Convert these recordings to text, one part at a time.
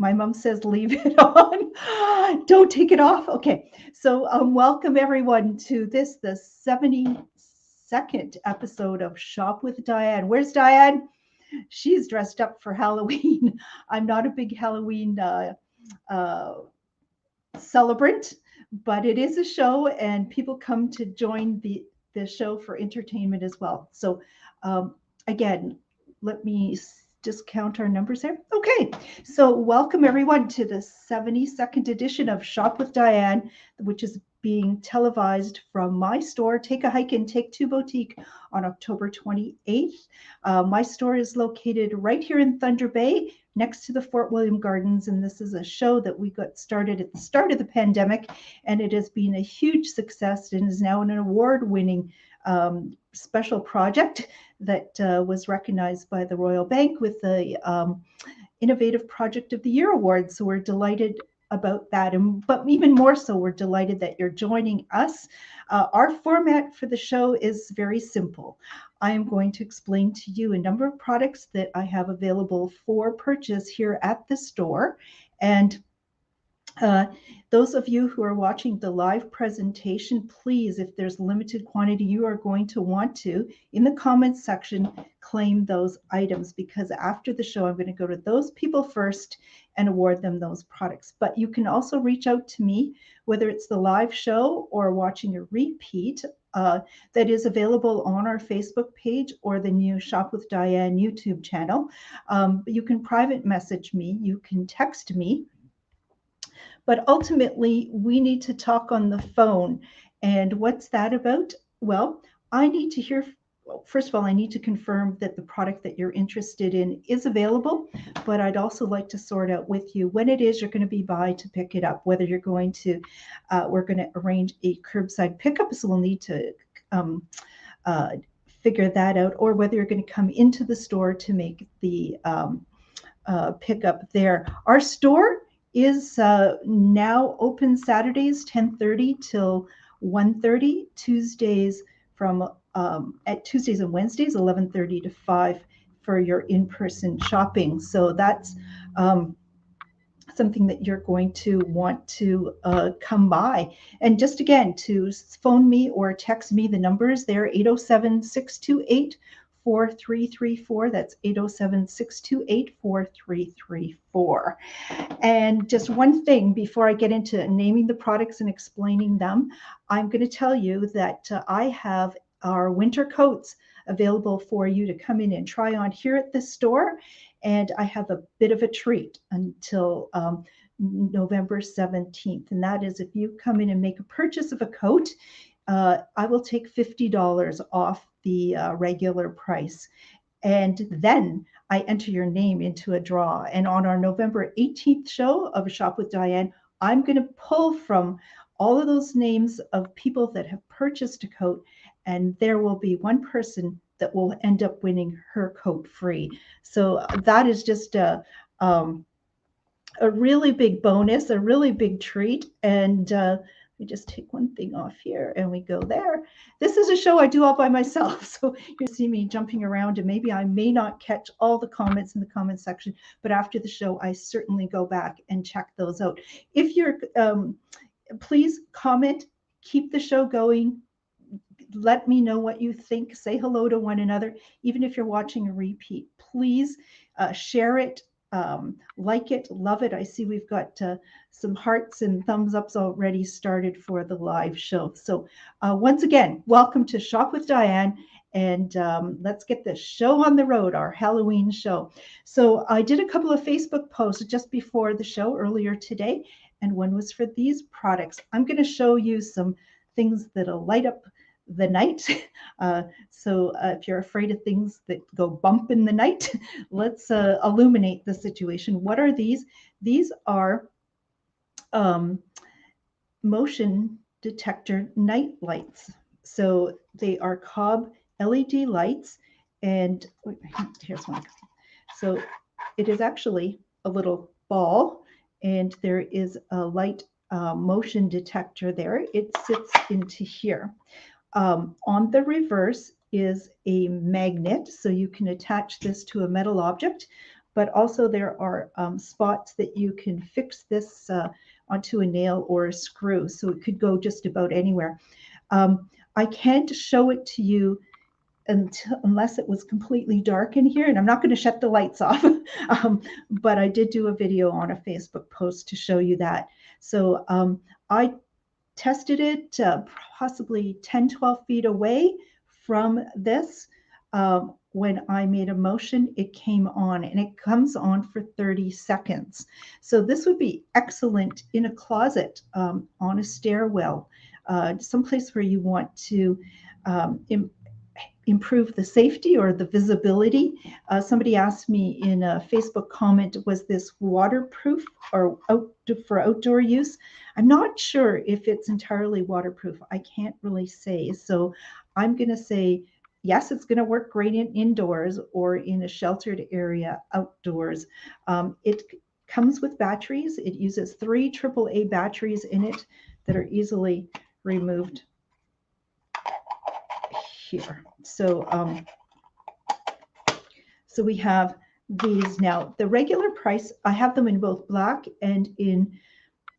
My mom says leave it on. Don't take it off. Okay. So welcome everyone to the 72nd episode of Shop with Diane. Where's Diane? She's dressed up for Halloween. I'm not a big Halloween uh, celebrant, but it is a show, and people come to join the show for entertainment as well. So, again, let me just count our numbers here. Okay, so welcome everyone to the 72nd edition of Shop with Diane, which is being televised from my store, Take a Hike and Take Two Boutique, on October 28th. My store is located right here in Thunder Bay, next to the Fort William Gardens, and this is a show that we got started at the start of the pandemic, and it has been a huge success and is now an award-winning special project that was recognized by the Royal Bank with the Innovative Project of the Year Award. So we're delighted about that, but even more so, we're delighted that you're joining us. Our format for the show is very simple. I am going to explain to you a number of products that I have available for purchase here at the store, and uh, those of you who are watching the live presentation, please, if there's limited quantity, you are going to want to, in the comments section, claim those items, because after the show, I'm going to go to those people first and award them those products. But you can also reach out to me, whether it's the live show or watching a repeat that is available on our Facebook page or the new Shop with Diane YouTube channel. You can private message me, you can text me. But ultimately, we need to talk on the phone. And what's that about? Well, I need to hear, first of all, I need to confirm that the product that you're interested in is available, but I'd also like to sort out with you when it is you're going to be by to pick it up, whether you're going to, we're going to arrange a curbside pickup, so we'll need to figure that out, or whether you're going to come into the store to make the pickup there. Our store is now open Saturdays 10:30 till 1:30, Tuesdays from at Tuesdays and Wednesdays 11:30 to 5 for your in-person shopping. So that's something that you're going to want to come by. And just again, to phone me or text me, the numbers there, 807-628-4334. That's 807-628-4334. And just one thing before I get into naming the products and explaining them, I'm going to tell you that I have our winter coats available for you to come in and try on here at the store. And I have a bit of a treat until November 17th. And that is, if you come in and make a purchase of a coat, I will take $50 off the regular price. And then I enter your name into a draw. And on our November 18th show of Shop with Diane, I'm going to pull from all of those names of people that have purchased a coat, and there will be one person that will end up winning her coat free. So that is just a really big bonus, a really big treat. And we just take one thing off here and we go there. This is a show I do all by myself. So you see me jumping around, and maybe I may not catch all the comments in the comment section, but after the show, I certainly go back and check those out. If you're, please comment, keep the show going. Let me know what you think. Say hello to one another. Even if you're watching a repeat, please share it, like it, love it. I see we've got some hearts and thumbs ups already started for the live show. So once again, welcome to Shop with Diane, and let's get this show on the road, our Halloween show. So I did a couple of Facebook posts just before the show earlier today, and one was for these products. I'm going to show you some things that'll light up the night. So if you're afraid of things that go bump in the night, let's illuminate the situation. What are these? These are motion detector night lights. So they are cob LED lights, and here's one. So it is actually a little ball, and there is a light motion detector there. It sits into here. On the reverse is a magnet, so you can attach this to a metal object. but also there are spots that you can fix this onto a nail or a screw, so it could go just about anywhere. I can't show it to you unless it was completely dark in here, and I'm not going to shut the lights off. But I did do a video on a Facebook post to show you that. So I tested it possibly 10, 12 feet away from this. When I made a motion, it came on, and it comes on for 30 seconds. So this would be excellent in a closet, on a stairwell, someplace where you want to improve the safety or the visibility. Somebody asked me in a Facebook comment, was this waterproof or for outdoor use? I'm not sure if it's entirely waterproof. I can't really say. So I'm going to say, yes, it's going to work great indoors or in a sheltered area outdoors. It comes with batteries. It uses 3 AAA batteries in it that are easily removed here. So we have these now. The regular price, I have them in both black and in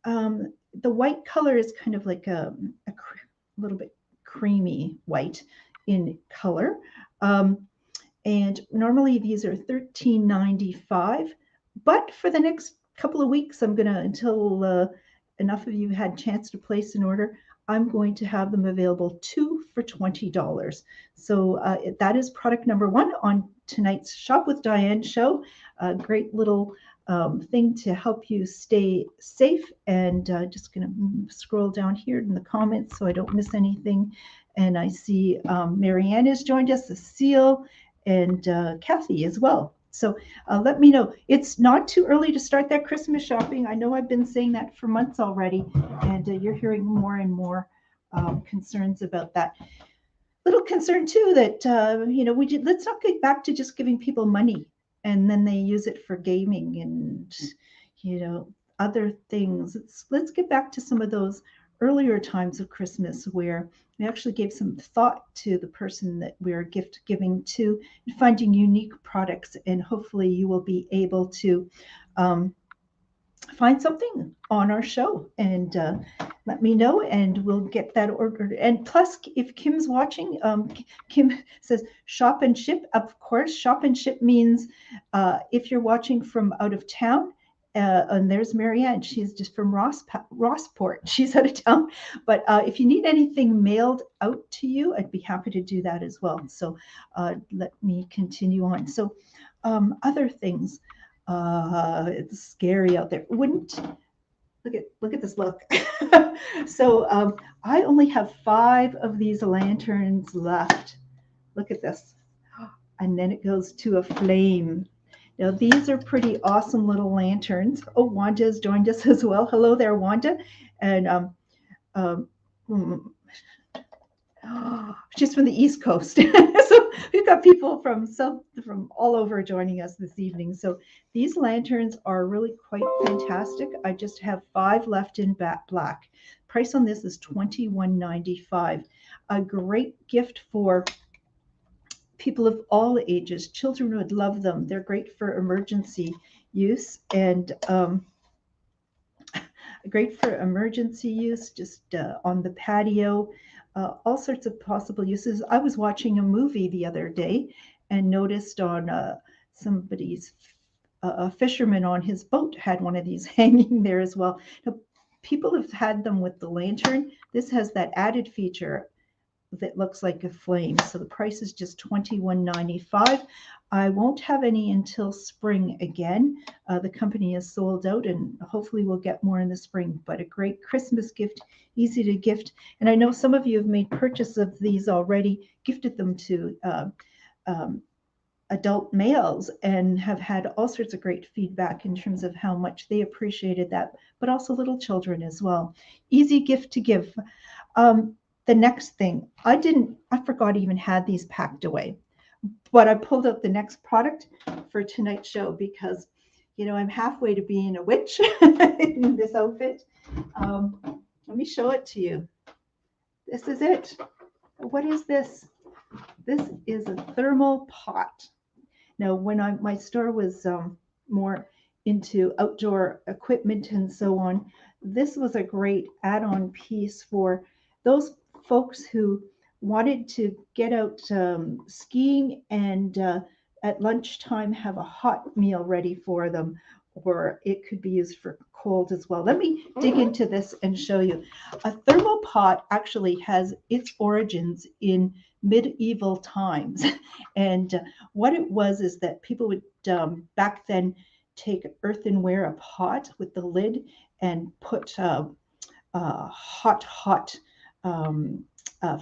the white color is kind of like a little bit creamy white in color. And normally these are $13.95, but for the next couple of weeks, I'm gonna, until enough of you had a chance to place an order, I'm going to have them available 2 for $20. So that is product number 1 on tonight's Shop with Diane show. A great little thing to help you stay safe. And just going to scroll down here in the comments so I don't miss anything. And I see Marianne has joined us, Cecile, and Kathy as well. So let me know. It's not too early to start that Christmas shopping. I know I've been saying that for months already, and you're hearing more and more concerns about that. Little concern too that let's not get back to just giving people money and then they use it for gaming and other things. Let's get back to some of those earlier times of Christmas where we actually gave some thought to the person that we're gift giving to, and finding unique products. And hopefully you will be able to find something on our show and let me know, and we'll get that ordered. And plus, if Kim's watching, Kim says shop and ship. Of course, shop and ship means if you're watching from out of town, and there's Marianne, she's just from Rossport, she's out of town. But if you need anything mailed out to you, I'd be happy to do that as well. So let me continue on. So other things. It's scary out there. Look at this look. So I only have 5 of these lanterns left. Look at this. And then it goes to a flame. Now these are pretty awesome little lanterns. Oh, Wanda has joined us as well. Hello there, Wanda. And she's from the East Coast. So we've got people from all over joining us this evening. So these lanterns are really quite fantastic. I just have 5 left in black. Price on this is $21.95. A great gift for people of all ages. Children would love them. They're great for emergency use, and great for emergency use, just on the patio. All sorts of possible uses. I was watching a movie the other day and noticed on somebody's a fisherman on his boat had one of these hanging there as well. Now, people have had them with the lantern. This has that added feature that looks like a flame. So the price is just $21.95. I won't have any until spring again. The company is sold out, and hopefully we'll get more in the spring. But a great Christmas gift, easy to gift. And I know some of you have made purchase of these already, gifted them to adult males, and have had all sorts of great feedback in terms of how much they appreciated that, but also little children as well. Easy gift to give. The next thing, I forgot I even had these packed away, but I pulled out the next product for tonight's show because, I'm halfway to being a witch in this outfit. Let me show it to you. This is it. What is this? This is a thermal pot. Now, when my store was more into outdoor equipment and so on, this was a great add-on piece for those folks who wanted to get out skiing and at lunchtime have a hot meal ready for them, or it could be used for cold as well. Let me dig into this and show you. A thermal pot actually has its origins in medieval times. And what it was is that people would back then take earthenware, a pot with the lid, and put hot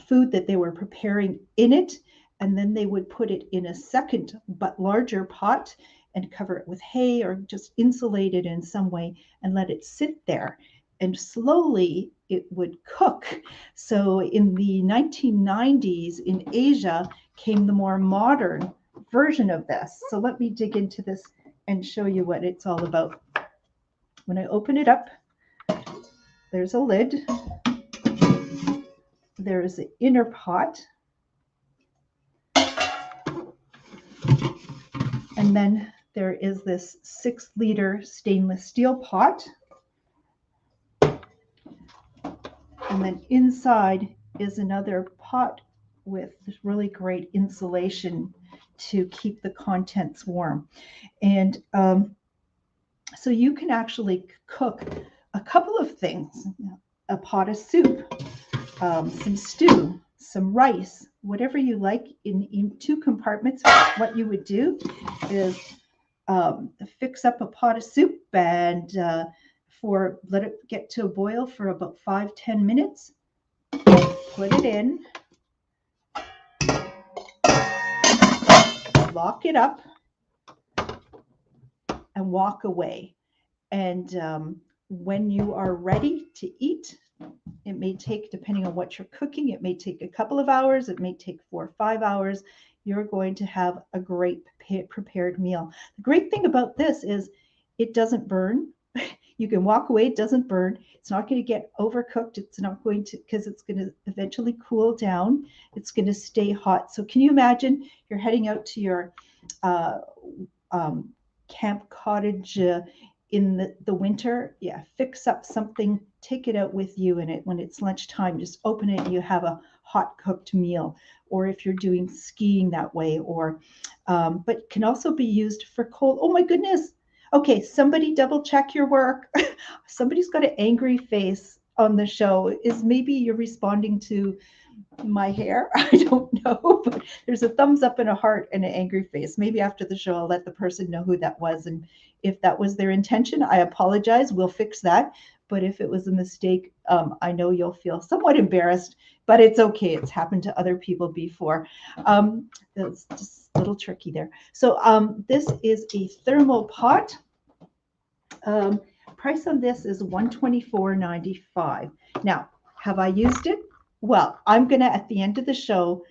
food that they were preparing in it. And then they would put it in a second but larger pot and cover it with hay or just insulate it in some way and let it sit there. And slowly it would cook. So in the 1990s in Asia came the more modern version of this. So let me dig into this and show you what it's all about. When I open it up, there's a lid. There is the inner pot. And then there is this 6-liter stainless steel pot. And then inside is another pot with this really great insulation to keep the contents warm. And so you can actually cook a couple of things: a pot of soup, some stew, some rice, whatever you like in 2 compartments. What you would do is fix up a pot of soup and let it get to a boil for about 5-10 minutes. Put it in, lock it up, and walk away. And when you are ready to eat, it may take, depending on what you're cooking, it may take a couple of hours, it may take 4 or 5 hours. You're going to have a great prepared meal. The great thing about this is it doesn't burn. You can walk away, it doesn't burn. It's not going to get overcooked. It's not going to, because it's going to eventually cool down. It's going to stay hot. So can you imagine you're heading out to your camp cottage in the winter? Yeah, fix up something, take it out with you in it. When it's lunchtime, just open it and you have a hot cooked meal. Or if you're doing skiing that way, or but can also be used for cold. Oh my goodness. Okay, somebody double check your work. Somebody's got an angry face on the show. Is maybe you're responding to my hair? I don't know, but there's a thumbs up and a heart and an angry face. Maybe after the show, I'll let the person know who that was. And if that was their intention, I apologize. We'll fix that. But if it was a mistake, I know you'll feel somewhat embarrassed, but it's okay. It's happened to other people before. That's just a little tricky there. So this is a thermal pot. Price on this is $124.95. Now, have I used it? Well, I'm going to, at the end of the show,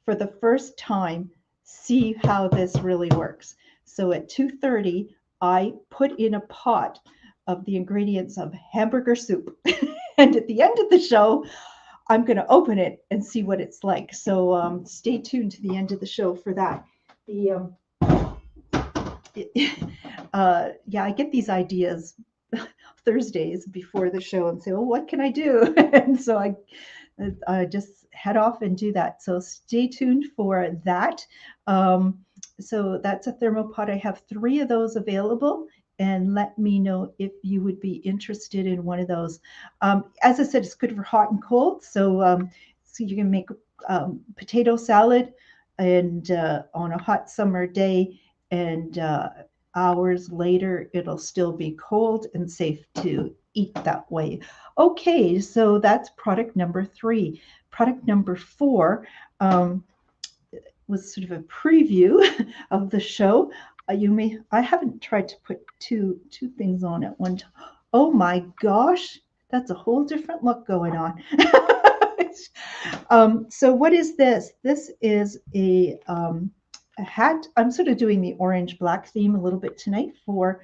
for the first time, see how this really works. So at 2:30, I put in a pot of the ingredients of hamburger soup. And at the end of the show, I'm going to open it and see what it's like. So stay tuned to the end of the show for that. Yeah, I get these ideas Thursdays before the show and say, well, what can I do? And so I just head off and do that. So stay tuned for that. So that's a thermal pot. I have 3 of those available, and let me know if you would be interested in one of those. As I said, it's good for hot and cold. So you can make potato salad and on a hot summer day, and hours later, it'll still be cold and safe to eat that way. Okay, so that's product number 3. Product number 4 was sort of a preview of the show. I haven't tried to put two things on at one time. Oh my gosh, that's a whole different look going on. So what is this? This is a hat. I'm sort of doing the orange black theme a little bit tonight for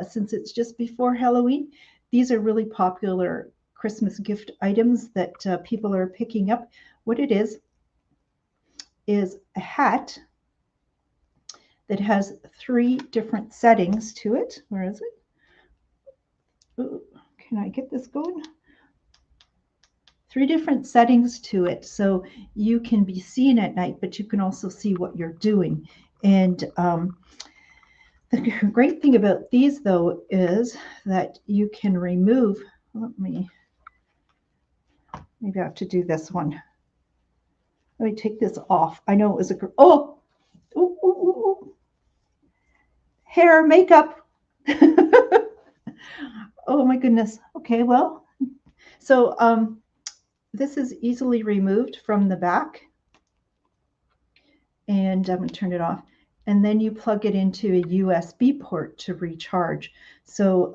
since it's just before Halloween. These are really popular Christmas gift items that people are picking up. What it is a hat that has 3 different settings to it. Where is it? Ooh, can I get this going? 3 different settings to it, so you can be seen at night, but you can also see what you're doing. And the great thing about these, though, is that you can remove. Maybe I have to do this one. Let me take this off. I know it was a ooh, ooh, ooh, ooh. Hair, makeup. Oh my goodness. Okay, well, so this is easily removed from the back, and I'm going to turn it off. And then you plug it into a USB port to recharge. So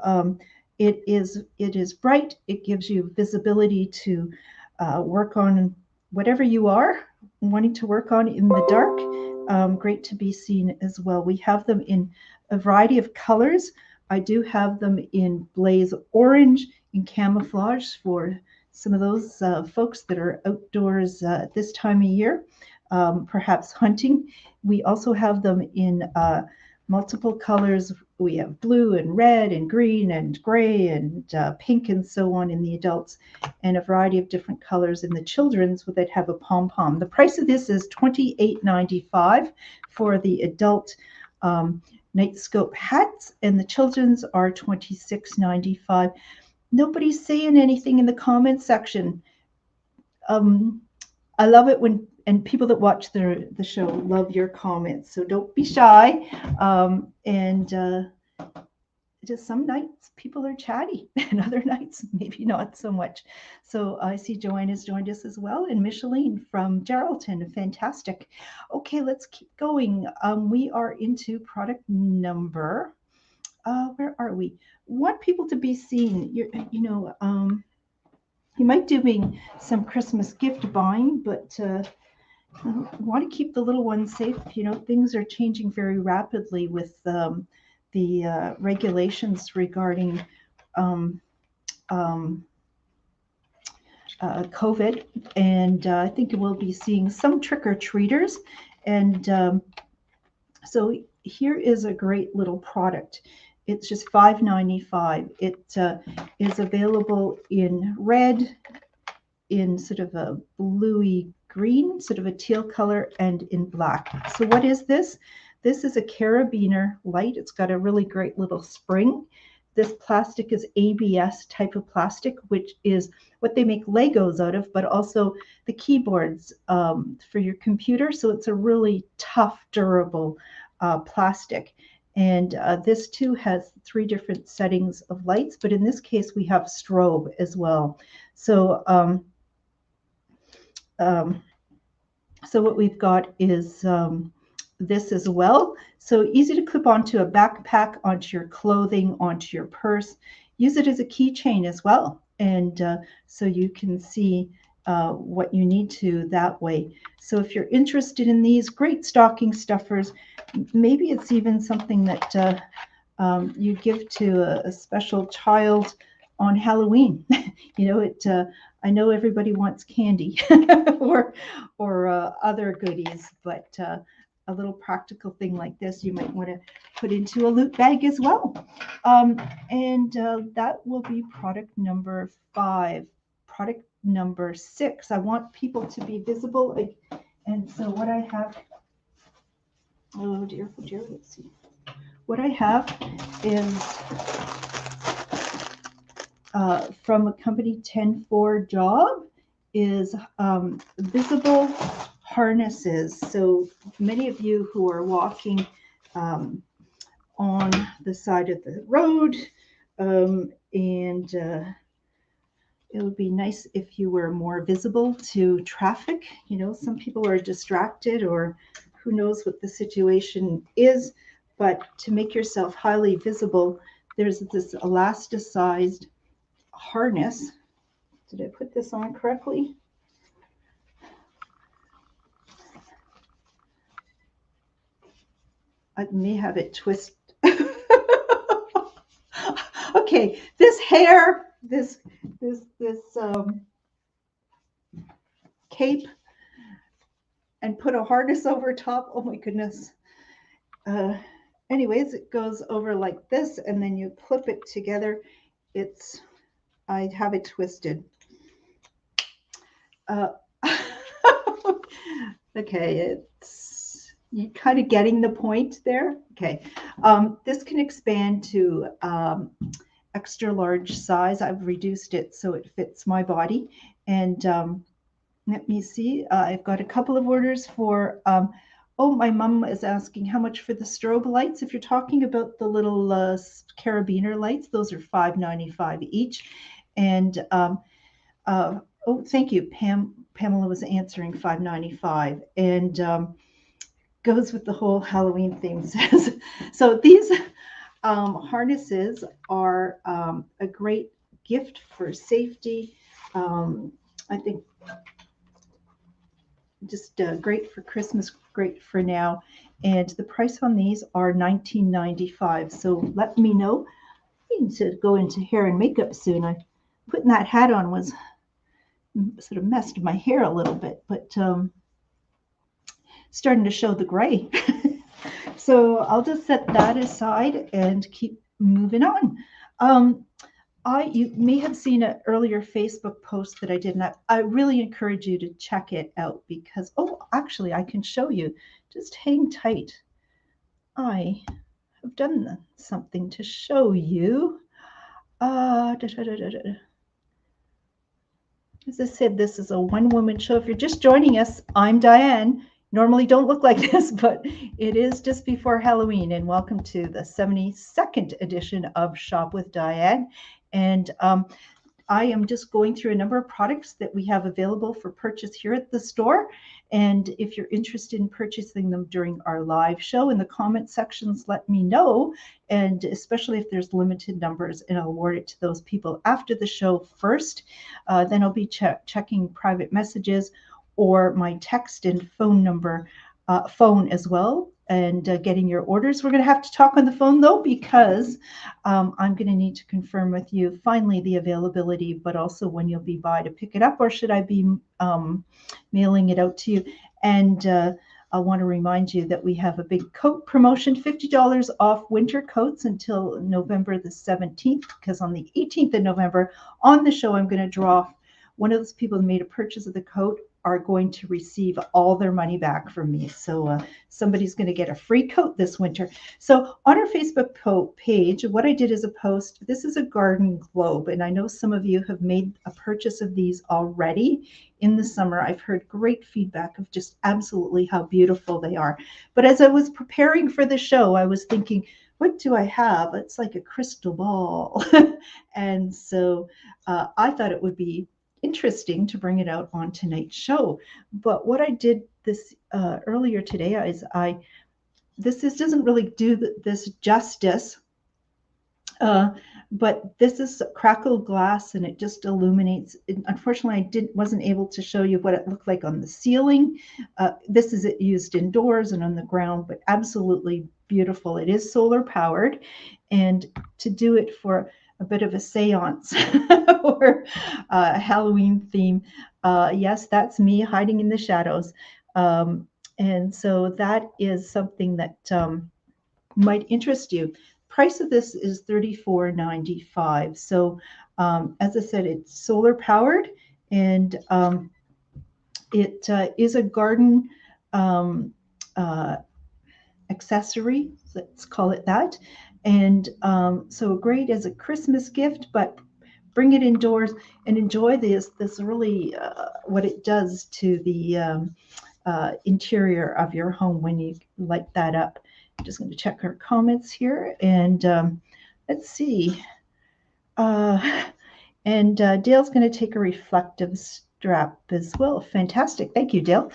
it is bright. It gives you visibility to work on whatever you are wanting to work on in the dark. Great to be seen as well. We have them in a variety of colors. I do have them in blaze orange, in camouflage for some of those folks that are outdoors at this time of year, perhaps hunting. We also have them in multiple colors. We have blue and red and green and gray and pink and so on in the adults, and a variety of different colors in the children's that have a pom-pom. The price of this is $28.95 for the adult Nightscope hats, and the children's are $26.95. Nobody's saying anything in the comment section. I love it when, and people that watch the show love your comments, so don't be shy. Just some nights people are chatty, and other nights maybe not so much. So I see Joanne has joined us as well, and Micheline from Geraldton. Fantastic. Okay, let's keep going. We are into product number. Where are we? Want people to be seen. You might doing some Christmas gift buying, but want to keep the little ones safe. Things are changing very rapidly with the regulations regarding COVID, and I think we'll be seeing some trick-or-treaters. And so here is a great little product. It's just $5.95. It is available in red, in sort of a bluey green, sort of a teal color, and in black. So what is this? This is a Carabiner Light. It's got a really great little spring. This plastic is ABS type of plastic, which is what they make Legos out of, but also the keyboards for your computer. So it's a really tough, durable plastic. And this too has 3 different settings of lights, but in this case we have strobe as well. So so what we've got is this as well. So easy to clip onto a backpack, onto your clothing, onto your purse. Use it as a keychain as well. And so you can see what you need to that way. So if you're interested in these great stocking stuffers, maybe it's even something that you give to a special child on Halloween. I know everybody wants candy or other goodies, but a little practical thing like this you might want to put into a loot bag as well. And that will be product number 5. Product number 6. I want people to be visible, and so what I have. Oh dear, let's see. What I have is from a company 10-4 job is visible harnesses. So many of you who are walking on the side of the road, and it would be nice if you were more visible to traffic. Some people are distracted, or who knows what the situation is, but to make yourself highly visible, there's this elasticized harness. Did I put this on correctly? I may have it twist. Okay, this hair, this cape, and put a harness over top. Oh my goodness. anyways, it goes over like this, and then you clip it together. It's, I have it twisted. Uh, okay, it's, you kind of getting the point there. Okay, this can expand to extra large size. I've reduced it so it fits my body. And let me see, I've got a couple of orders for, oh, my mom is asking how much for the strobe lights. If you're talking about the little carabiner lights, those are $5.95 each. And oh, thank you, Pamela was answering $5.95, and goes with the whole Halloween theme. So these harnesses are a great gift for safety. I think just great for Christmas, great for now. And the price on these are $19.95. So let me know. I need to go into hair and makeup soon. Putting that hat on was sort of messed my hair a little bit, but starting to show the gray. So I'll just set that aside and keep moving on. You may have seen an earlier Facebook post that I did, and I really encourage you to check it out because, oh, actually, I can show you. Just hang tight. I have done something to show you. As I said, this is a one-woman show. If you're just joining us, I'm Diane. Normally don't look like this, but it is just before Halloween, and welcome to the 72nd edition of Shop with Diane. And I am just going through a number of products that we have available for purchase here at the store. And if you're interested in purchasing them during our live show, in the comment sections, let me know. And especially if there's limited numbers, and I'll award it to those people after the show first. Then I'll be checking private messages or my text and phone number, phone as well, and getting your orders. We're going to have to talk on the phone though, because I'm going to need to confirm with you finally the availability, but also when you'll be by to pick it up, or should I be mailing it out to you? And I want to remind you that we have a big coat promotion, $50 off winter coats until November the 17th, because on the 18th of November on the show, I'm going to draw one of those people who made a purchase of the coat are going to receive all their money back from me. So somebody's going to get a free coat this winter. So on our Facebook page, what I did is a post. This is a garden globe, and I know some of you have made a purchase of these already in the summer. I've heard great feedback of just absolutely how beautiful they are. But as I was preparing for the show, I was thinking, what do I have? It's like a crystal ball. And so I thought it would be interesting to bring it out on tonight's show. But what I did this earlier today is this doesn't really do this justice, but this is crackled glass and it just illuminates. Unfortunately, I wasn't able to show you what it looked like on the ceiling. This is used indoors and on the ground, but absolutely beautiful. It is solar powered, and to do it for a bit of a seance or a Halloween theme. Yes, that's me hiding in the shadows. And so that is something that might interest you. Price of this is $34.95. So as I said, it's solar powered, and it is a garden accessory, let's call it that. And so great as a Christmas gift, but bring it indoors and enjoy this really what it does to the interior of your home when you light that up. I'm just going to check our comments here, and let's see. And Dale's going to take a reflective strap as well. Fantastic. Thank you, Dale.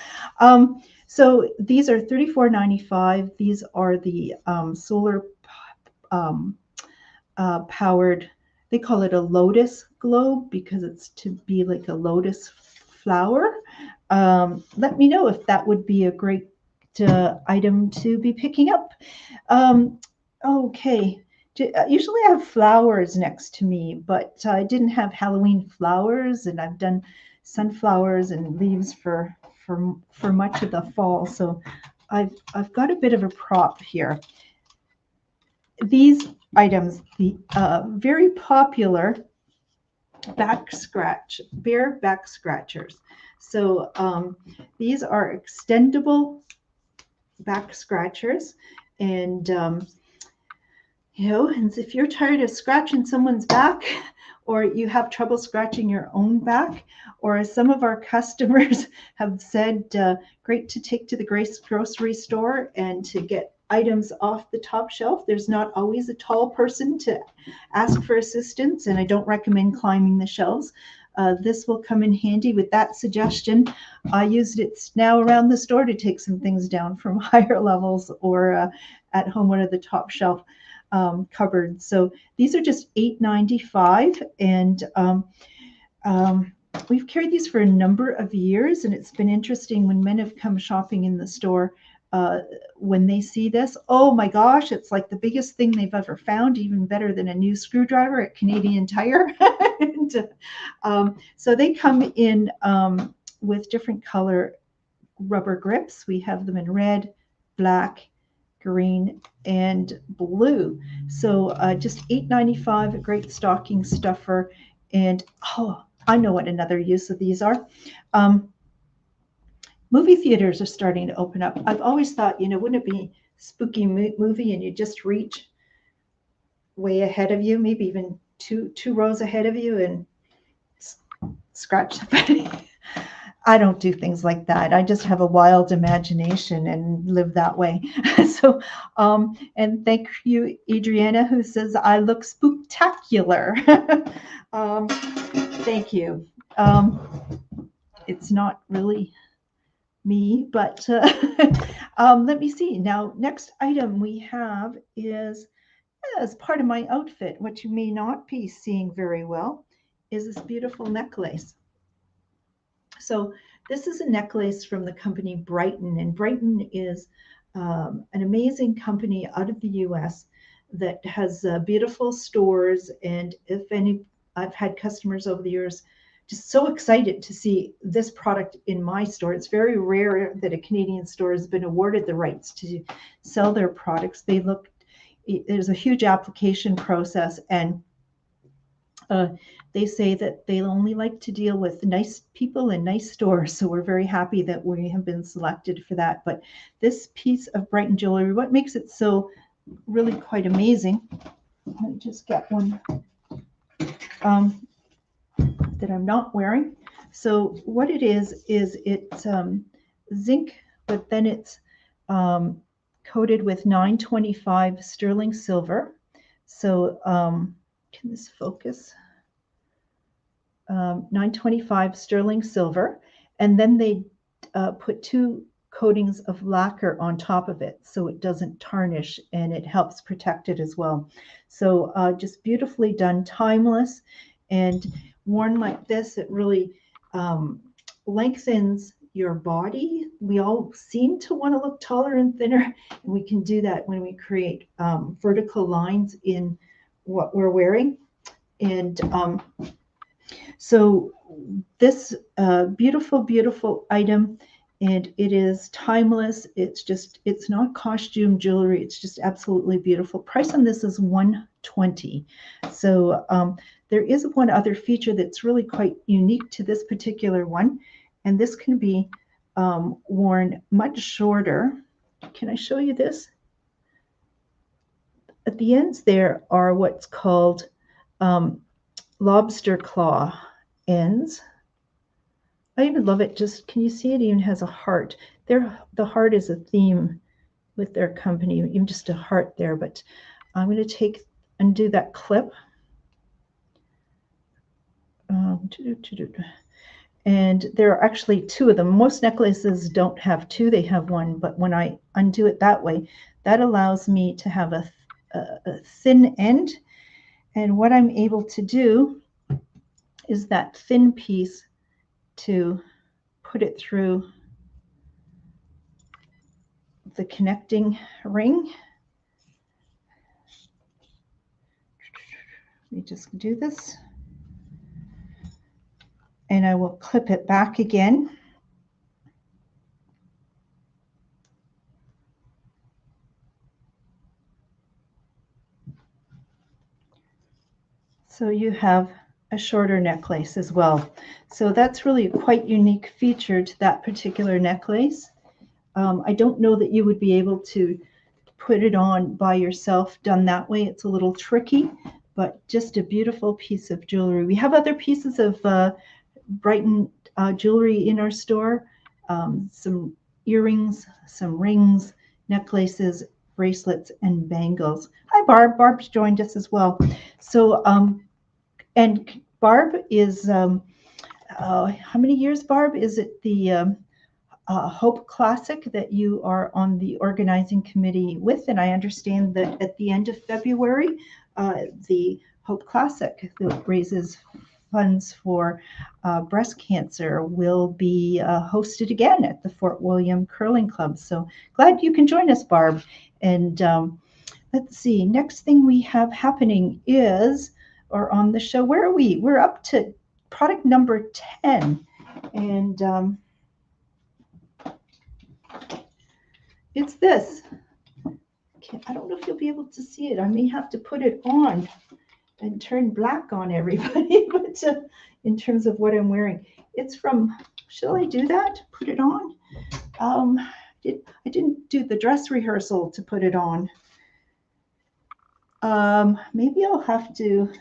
So these are $34.95. These are the solar powered, they call it a lotus globe because it's to be like a lotus flower. Let me know if that would be a great item to be picking up. Okay. Usually I have flowers next to me, but I didn't have Halloween flowers, and I've done sunflowers and leaves for much of the fall. So I've got a bit of a prop here. These items, the very popular bear back scratchers. So these are extendable back scratchers, and and if you're tired of scratching someone's back, or you have trouble scratching your own back, or as some of our customers have said, great to take to the grocery store and to get items off the top shelf. There's not always a tall person to ask for assistance, and I don't recommend climbing the shelves. This will come in handy with that suggestion. I used it now around the store to take some things down from higher levels, or at home, one of the top shelf cupboards. So these are just $8.95, and we've carried these for a number of years, and it's been interesting when men have come shopping in the store. When they see this, oh my gosh, it's like the biggest thing they've ever found, even better than a new screwdriver at Canadian Tire. And, so they come in with different color rubber grips. We have them in red, black, green, and blue. So just $8.95, a great stocking stuffer. And oh, I know what another use of these are. Movie theaters are starting to open up. I've always thought, wouldn't it be spooky movie and you just reach way ahead of you, maybe even two rows ahead of you, and scratch somebody. I don't do things like that. I just have a wild imagination and live that way. So, and thank you, Adriana, who says I look spooktacular. Thank you. It's not really me, but let me see. Now, next item we have is, as part of my outfit, what you may not be seeing very well, is this beautiful necklace. So this is a necklace from the company Brighton, and Brighton is an amazing company out of the US that has beautiful stores. And I've had customers over the years just so excited to see this product in my store. It's very rare that a Canadian store has been awarded the rights to sell their products. There's a huge application process, and they say that they only like to deal with nice people in nice stores. So we're very happy that we have been selected for that. But this piece of Brighton jewelry, what makes it so really quite amazing, let me just get one that I'm not wearing. So what it is it's zinc, but then it's coated with 925 sterling silver. So can this focus? 925 sterling silver, and then they put 2 coatings of lacquer on top of it so it doesn't tarnish, and it helps protect it as well. So just beautifully done, timeless, and worn like this, it really lengthens your body. We all seem to want to look taller and thinner, and we can do that when we create vertical lines in what we're wearing. And so this beautiful, beautiful item, and it is timeless. It's not costume jewelry. It's just absolutely beautiful. Price on this is $120. So there is one other feature that's really quite unique to this particular one, and this can be worn much shorter. Can I show you this? At the ends there are what's called lobster claw ends. I even love it. Just, can you see it even has a heart? The heart is a theme with their company, even just a heart there. But I'm going to undo that clip. And there are actually 2 of them. Most necklaces don't have 2, they have 1. But when I undo it that way, that allows me to have a thin end. And what I'm able to do is that thin piece to put it through the connecting ring. Let me just do this. And I will clip it back again. So you have a shorter necklace as well. So that's really a quite unique feature to that particular necklace. I don't know that you would be able to put it on by yourself done that way. It's a little tricky, but just a beautiful piece of jewelry. We have other pieces of Brighton jewelry in our store, some earrings, some rings, necklaces, bracelets, and bangles. Hi, Barb. Barb's joined us as well. So, and Barb is, how many years, Barb? Is it the Hope Classic that you are on the organizing committee with? And I understand that at the end of February, the Hope Classic that raises funds for breast cancer will be hosted again at the Fort William Curling Club. So glad you can join us, Barb. And let's see, next thing we have happening is, or on the show, where are we? We're up to product number 10. And it's this. I don't know if you'll be able to see it. I may have to put it on and turn black on everybody, but in terms of what I'm wearing, it's from, shall I do that? Put it on? I didn't do the dress rehearsal to put it on. Maybe I'll have to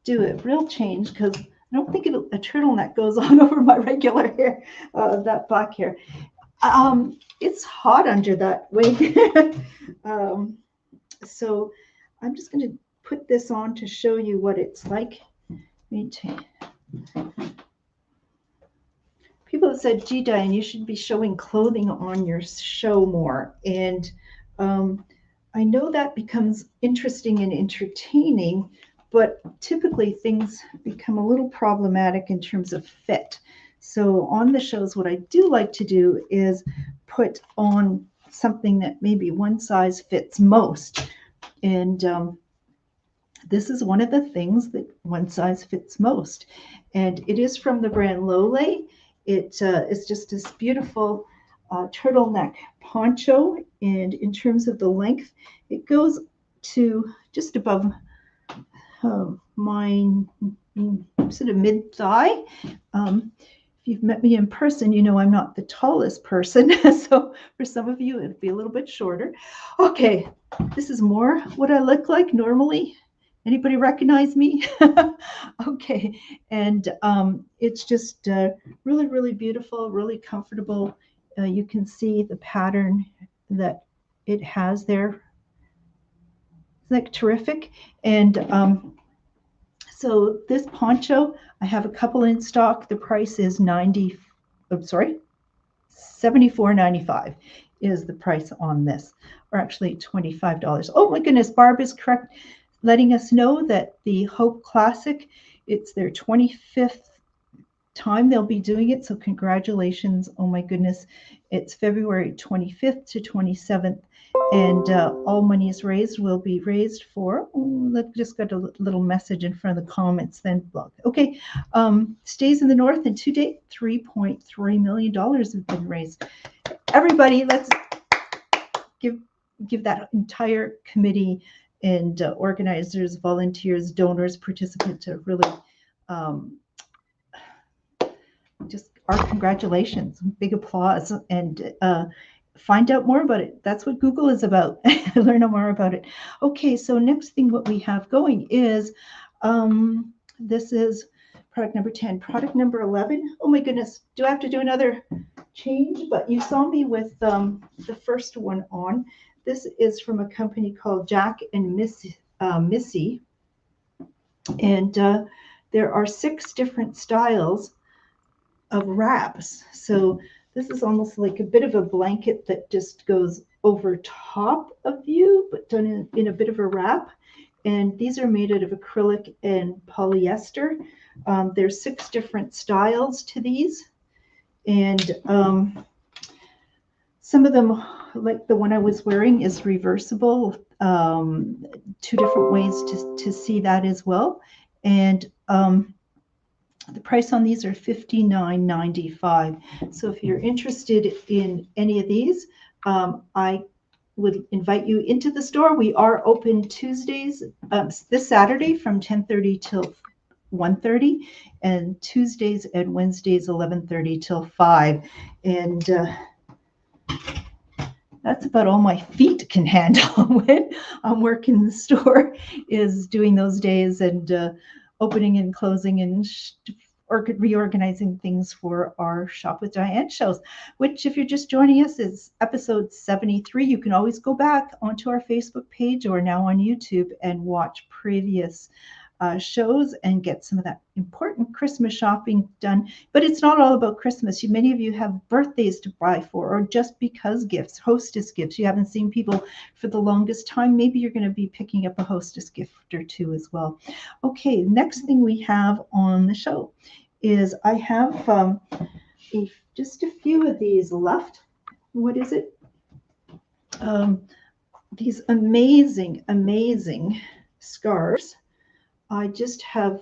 do a real change because I don't think a turtleneck goes on over my regular hair, that black hair. It's hot under that wig. So I'm just going to put this on to show you what it's like. People have said, gee, Diane, you should be showing clothing on your show more. And I know that becomes interesting and entertaining, but typically things become a little problematic in terms of fit. So on the shows, what I do like to do is put on something that maybe one size fits most. And this is one of the things that one size fits most. And it is from the brand Lole. It is just this beautiful turtleneck poncho. And in terms of the length, it goes to just above my sort of mid-thigh. If you've met me in person, you know I'm not the tallest person. So for some of you, it'd be a little bit shorter. Okay, this is more what I look like normally. Anybody recognize me? Okay, and it's just really, really beautiful, really comfortable. You can see the pattern that it has there. It's like terrific. And so this poncho, I have a couple in stock. The price is $74.95 is the price on this, or actually $25. Oh my goodness, Barb is correct, letting us know that the Hope Classic, it's their 25th time they'll be doing it. So congratulations. Oh my goodness. It's February 25th to 27th. And all money is raised will be raised for, just got a little message in front of the comments then. Okay, stays in the north, and to date, $3.3 million have been raised. Everybody, let's give that entire committee and organizers, volunteers, donors, participants a really just our congratulations, big applause, and find out more about it. That's what Google is about. Learn more about it. Okay, so next thing what we have going is, this is product number 10. Product number 11. Oh my goodness, do I have to do another change? But you saw me with the first one on. This is from a company called Jack and Missy. And there are 6 different styles of wraps. So this is almost like a bit of a blanket that just goes over top of you, but done in a bit of a wrap. And these are made out of acrylic and polyester. There's 6 different styles to these. And some of them, like the one I was wearing, is reversible. 2 different ways to see that as well. And the price on these are $59.95. So if you're interested in any of these, I would invite you into the store. We are open Tuesdays, this Saturday from 10:30 till 1:30, and Tuesdays and Wednesdays 11:30 till 5. And that's about all my feet can handle when I'm working in the store, is doing those days and opening and closing and reorganizing things for our Shop with Diane shows, which, if you're just joining us, is episode 73. You can always go back onto our Facebook page or now on YouTube and watch previous shows and get some of that important Christmas shopping done. But it's not all about Christmas. Many of you have birthdays to buy for, or just because gifts, hostess gifts. You haven't seen people for the longest time. Maybe you're going to be picking up a hostess gift or two as well. Okay, next thing we have on the show is I have just a few of these left. What is it? These amazing, amazing scarves. I just have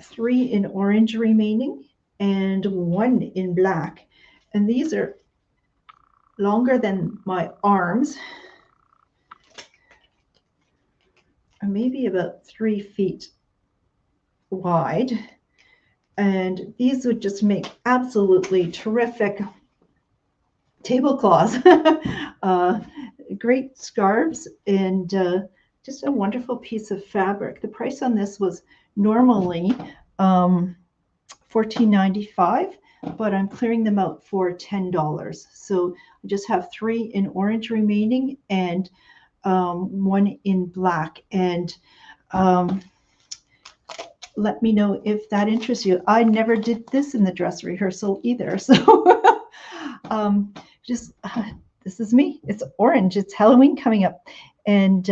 3 in orange remaining and 1 in black. And these are longer than my arms, maybe about 3 feet wide. And these would just make absolutely terrific tablecloths. Great scarves, and just a wonderful piece of fabric. The price on this was normally $14.95, but I'm clearing them out for $10. So I just have 3 in orange remaining and 1 in black. And let me know if that interests you. I never did this in the dress rehearsal either. So this is me. It's orange. It's Halloween coming up. And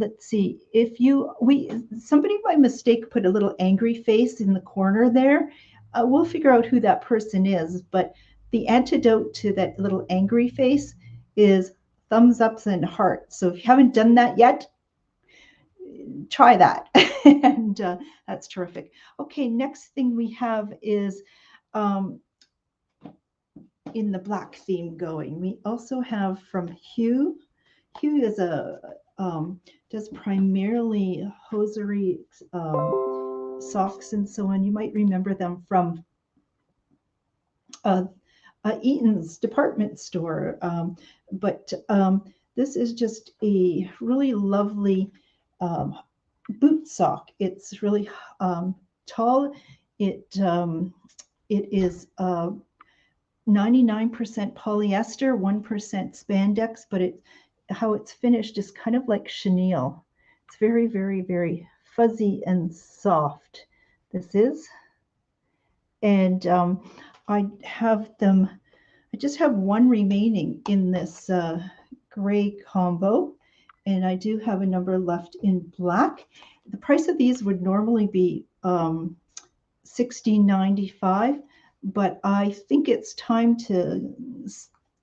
let's see, somebody by mistake put a little angry face in the corner there. We'll figure out who that person is, but the antidote to that little angry face is thumbs ups and hearts. So if you haven't done that yet, try that. And that's terrific. Okay, next thing we have is in the black theme going. We also have from Hugh. Hugh is does primarily hosiery, socks and so on. You might remember them from Eaton's department store. But this is just a really lovely boot sock. It's really tall. It is 99% polyester, 1% spandex, but how it's finished is kind of like chenille. It's very, very, very fuzzy and soft. This is. And I just have 1 remaining in this gray combo, and I do have a number left in black. The price of these would normally be $16.95, but I think it's time to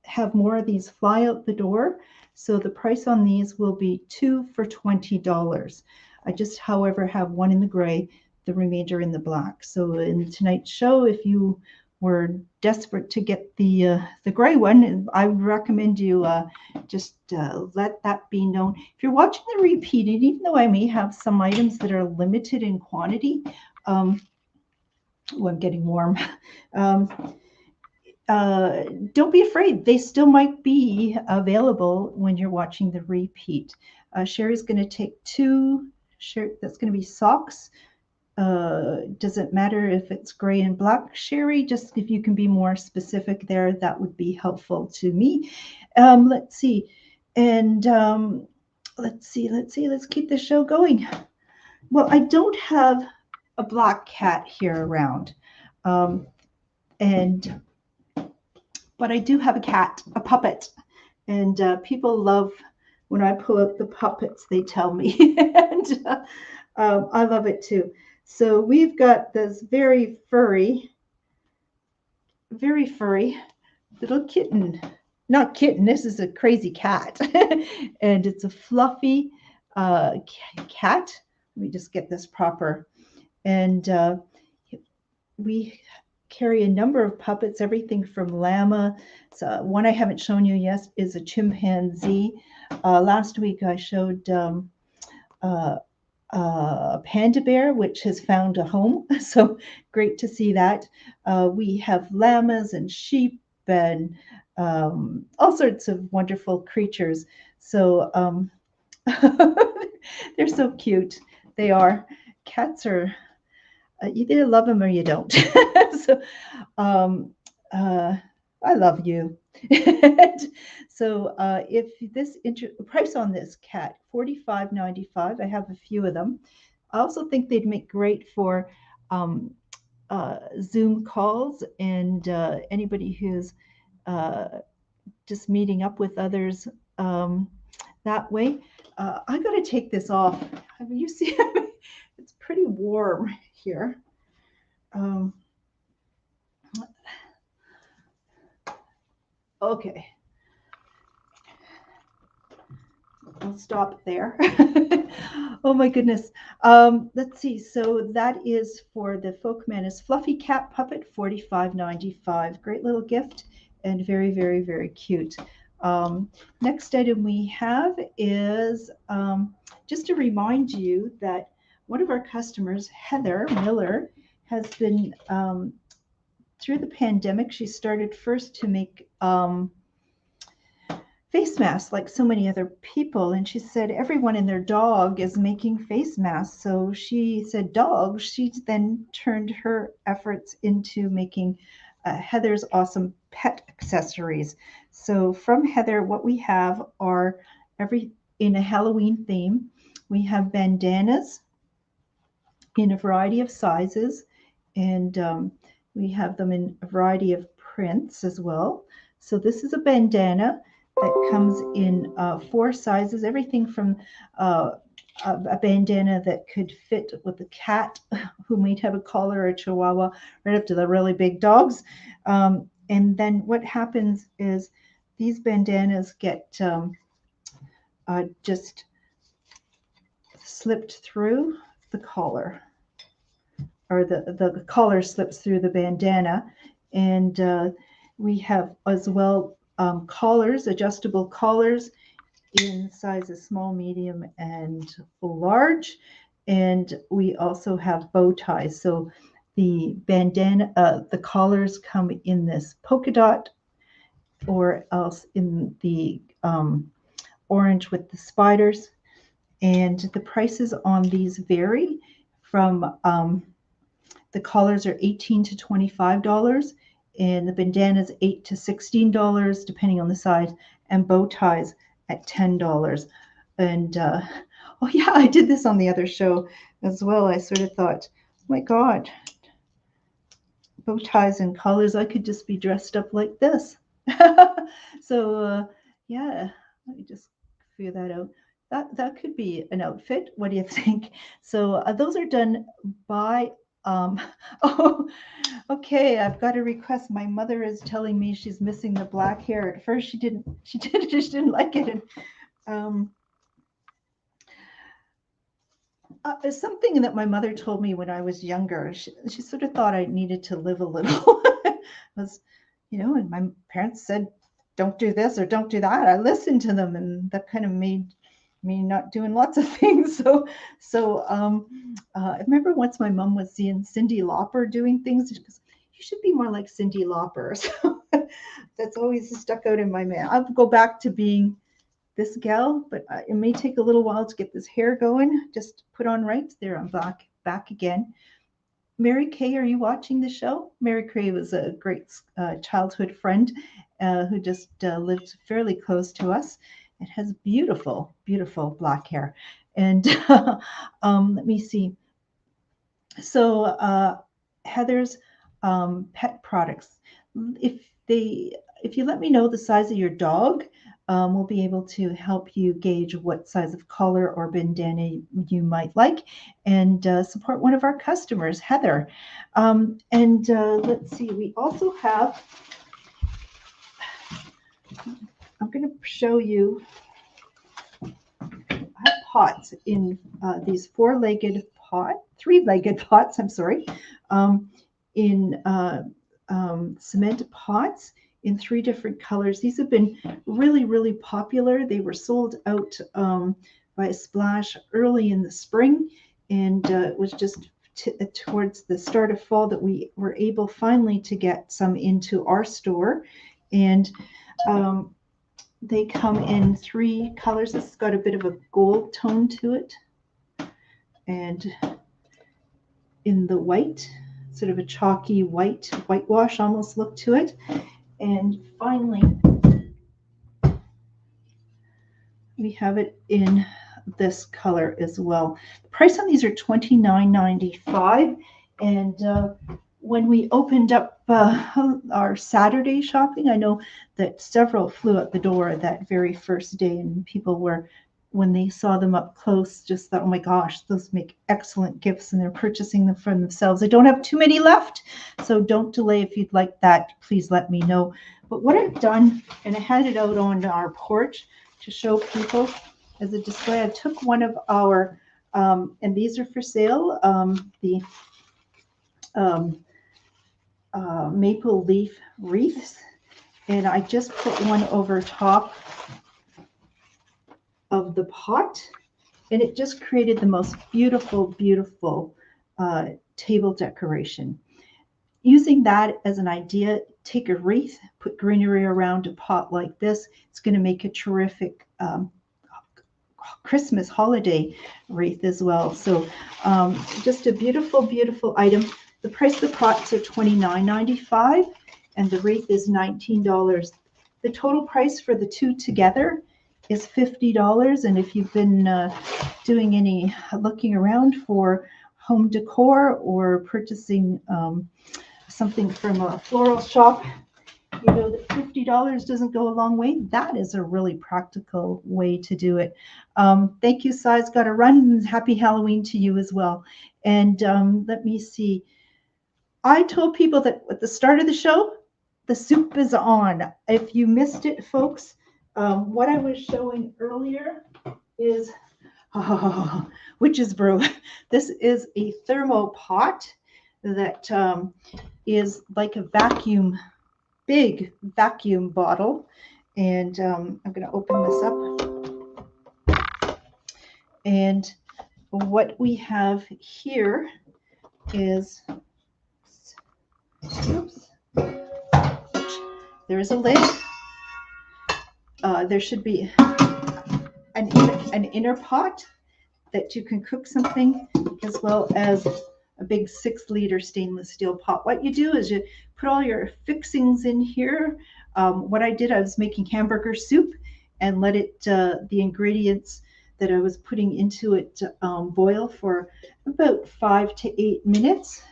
have more of these fly out the door. So the price on these will be 2 for $20. I just, however, have 1 in the gray, the remainder in the black. So in tonight's show, if you were desperate to get the gray one, I would recommend you just let that be known. If you're watching the repeat, and even though I may have some items that are limited in quantity, I'm getting warm. Don't be afraid. They still might be available when you're watching the repeat. Sherry's going to take 2. That's going to be socks. Doesn't matter if it's gray and black, Sherry. Just if you can be more specific there, that would be helpful to me. Let's see. And let's keep the show going. Well, I don't have a black cat here around. But I do have a cat, a puppet, and people love when I pull out the puppets, they tell me, and I love it too. So we've got this very furry little kitten. Not kitten, this is a crazy cat, and it's a fluffy cat. Let me just get this proper. And we carry a number of puppets, everything from llama. So one I haven't shown you yet is a chimpanzee. Last week I showed a panda bear, which has found a home. So great to see that. We have llamas and sheep and all sorts of wonderful creatures. So they're so cute. They are. Cats are, you either love them or you don't. So I love you. So if this price on this cat, $45.95. I have a few of them. I also think they'd make great for Zoom calls and anybody who's just meeting up with others that way. I got to take this off. You see, it's pretty warm here. Okay. I'll stop there. Oh my goodness. Let's see. So that is for the Folkmanis Fluffy Cat Puppet, $45.95. Great little gift and very, very, very cute. Next item we have is just to remind you that one of our customers, Heather Miller, has been, through the pandemic, she started first to make face masks like so many other people. And she said everyone and their dog is making face masks. So she said dogs. She then turned her efforts into making Heather's awesome pet accessories. So from Heather, what we have are in a Halloween theme. We have bandanas in a variety of sizes, and we have them in a variety of prints as well. So this is a bandana that comes in 4 sizes, everything from a bandana that could fit with a cat who might have a collar or a chihuahua, right up to the really big dogs. And then what happens is these bandanas get just slipped through the collar, or the collar slips through the bandana. And we have as well collars, adjustable collars in sizes small, medium, and large. And we also have bow ties. So the bandana, the collars come in this polka dot, or else in the orange with the spiders. And the prices on these vary from the collars are $18 to $25, and the bandanas $8 to $16, depending on the size, and bow ties at $10. And oh yeah, I did this on the other show as well. I sort of thought, oh my God, bow ties and collars, I could just be dressed up like this. So yeah, let me just figure that out. That could be an outfit. What do you think? So those are done by oh, okay. I've got a request. My mother is telling me she's missing the black hair. At first, she didn't like it. And something that my mother told me when I was younger. She sort of thought I needed to live a little. Was, and my parents said, "Don't do this or don't do that." I listened to them, and that kind of made me not doing lots of things. So I remember once my mom was seeing Cyndi Lauper doing things. She goes, "You should be more like Cyndi Lauper." So that's always stuck out in my mind. I'll go back to being this gal, but it may take a little while to get this hair going. Just put on right there. I'm back again. Mary Kay, are you watching the show? Mary Kay was a great childhood friend who just lived fairly close to us. It has beautiful, beautiful black hair. And let me see. So Heather's pet products. If you let me know the size of your dog, we'll be able to help you gauge what size of collar or bandana you might like, and support one of our customers, Heather. And let's see, we also have, I'm going to show you, I have pots in these three-legged pots, I'm sorry, in cement pots in 3 different colors. These have been really, really popular. They were sold out by Splash early in the spring, and it was just towards the start of fall that we were able finally to get some into our store. And they come in 3 colors. This has got a bit of a gold tone to it, and in the white, sort of a chalky whitewash almost look to it. And finally, we have it in this color as well. The price on these are $29.95, and when we opened up our Saturday shopping, I know that several flew out the door that very first day, and people were, when they saw them up close, just thought, oh my gosh, those make excellent gifts, and they're purchasing them for themselves. I don't have too many left, so don't delay. If you'd like that, please let me know. But what I've done, and I had it out on our porch to show people as a display, I took one of our, and these are for sale, the maple leaf wreaths, and I just put one over top of the pot, and it just created the most beautiful table decoration. Using that as an idea, take a wreath, put greenery around a pot like this. It's going to make a terrific Christmas holiday wreath as well. So just a beautiful item. The price of the pots are $29.95, and the wreath is $19. The total price for the 2 together is $50. And if you've been doing any looking around for home decor or purchasing something from a floral shop, you know that $50 doesn't go a long way. That is a really practical way to do it. Thank you, Si's got to run. Happy Halloween to you as well. And let me see. I told people that at the start of the show, the soup is on. If you missed it, folks, what I was showing earlier is witch's brew. This is a thermo pot that is like a big vacuum bottle. And I'm going to open this up. And what we have here is, oops, there is a lid. There should be an inner pot that you can cook something, as well as a big 6-liter stainless steel pot. What you do is you put all your fixings in here. What I did, I was making hamburger soup and let it, the ingredients that I was putting into it, boil for about 5 to 8 minutes,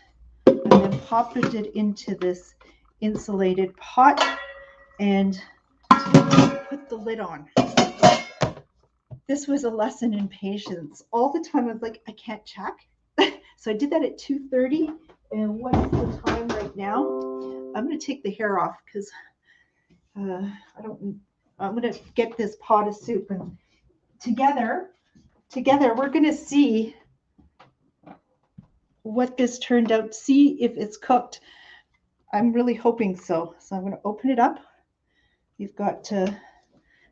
and then popped it into this insulated pot and put the lid on. This was a lesson in patience. All the time I was like, I can't check. So I did that at 2:30. And what is the time right now? I'm going to take the hair off because I'm going to get this pot of soup, and together we're going to see what this turned out. See if it's cooked. I'm really hoping so. So I'm going to open it up. You've got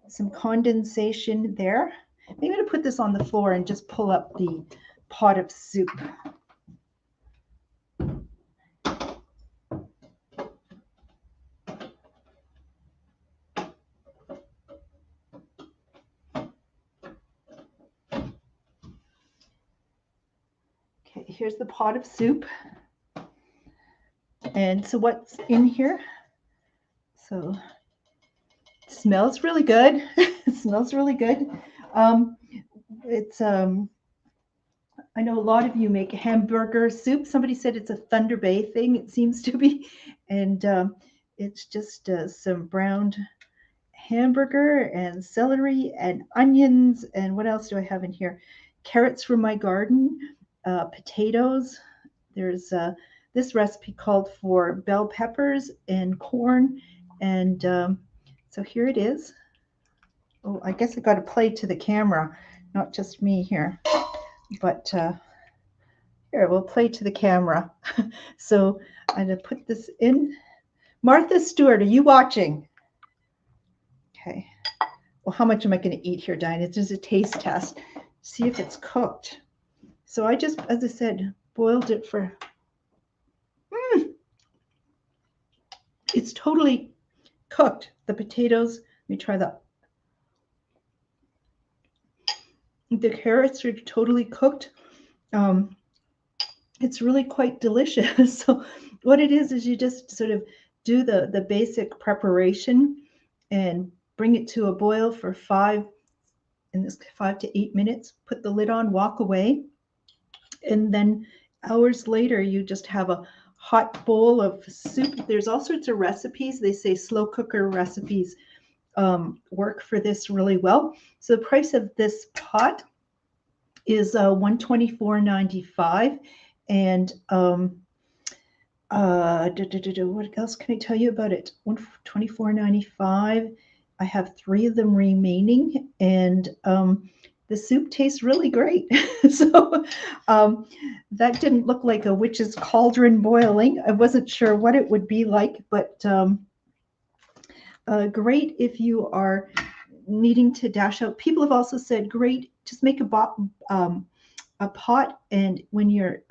some condensation there. Maybe I'm going to put this on the floor and just pull up the pot of soup. Okay, here's the pot of soup. And so what's in here? So it smells really good. It smells really good. It's I know a lot of you make hamburger soup. Somebody said it's a Thunder Bay thing. It seems to be, and it's just some browned hamburger and celery and onions, and what else do I have in here? Carrots from my garden, potatoes. There's this recipe called for bell peppers and corn, and so here it is. Oh, I guess I got to play to the camera, not just me here, but here we'll play to the camera. So I'm going to put this in. Martha Stewart, are you watching? Okay. Well, how much am I going to eat here, Diane? It's just a taste test. See if it's cooked. So I just, as I said, boiled it for. It's totally cooked. The potatoes. Let me try that. The carrots are totally cooked. It's really quite delicious. So what it is you just sort of do the basic preparation and bring it to a boil for 5 to 8 minutes. Put the lid on, walk away, and then hours later you just have a hot bowl of soup. There's all sorts of recipes. They say slow cooker recipes work for this really well. So the price of this pot is $124.95, and what else can I tell you about it? $124.95. I have 3 of them remaining, and the soup tastes really great. So that didn't look like a witch's cauldron boiling. I wasn't sure what it would be like, but great if you are needing to dash out. People have also said, great, just make a pot, and when you're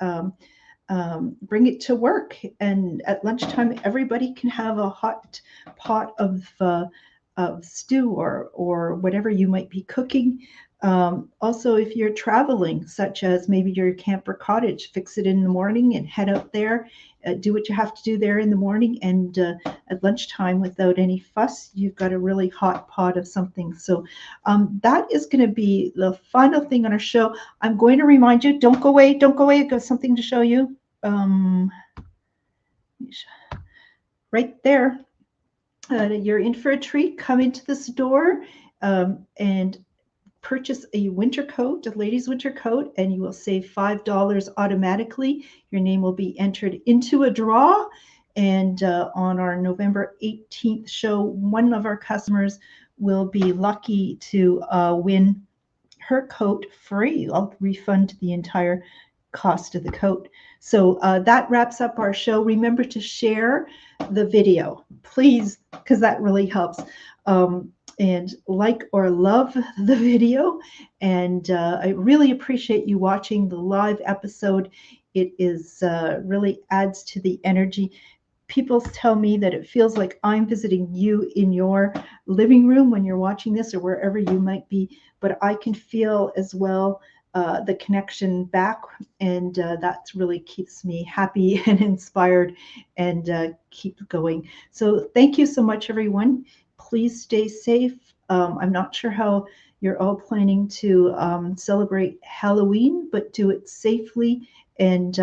bring it to work, and at lunchtime everybody can have a hot pot of stew or whatever you might be cooking. Also, if you're traveling, such as maybe your camper cottage, fix it in the morning and head out there, do what you have to do there in the morning, and at lunchtime, without any fuss, you've got a really hot pot of something. So that is going to be the final thing on our show. I'm going to remind you, don't go away, I've got something to show you. Right there. You're in for a treat. Come into this door and purchase a winter coat, a ladies' winter coat, and you will save $5 automatically. Your name will be entered into a draw. And on our November 18th show, one of our customers will be lucky to win her coat free. I'll refund the entire cost of the coat. So that wraps up our show. Remember to share the video, please, because that really helps. And like or love the video. And I really appreciate you watching the live episode. It is really adds to the energy. People tell me that it feels like I'm visiting you in your living room when you're watching this, or wherever you might be, but I can feel as well the connection back, and that really keeps me happy and inspired, and keep going. So thank you so much, everyone. Please stay safe. I'm not sure how you're all planning to celebrate Halloween, but do it safely, and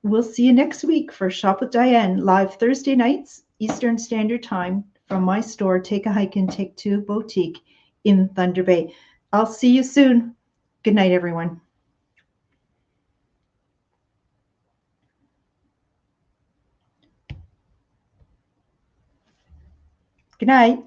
we'll see you next week for Shop with Diane, live Thursday nights, Eastern Standard Time, from my store, Take a Hike and Take Two Boutique in Thunder Bay. I'll see you soon. Good night, everyone. Good night.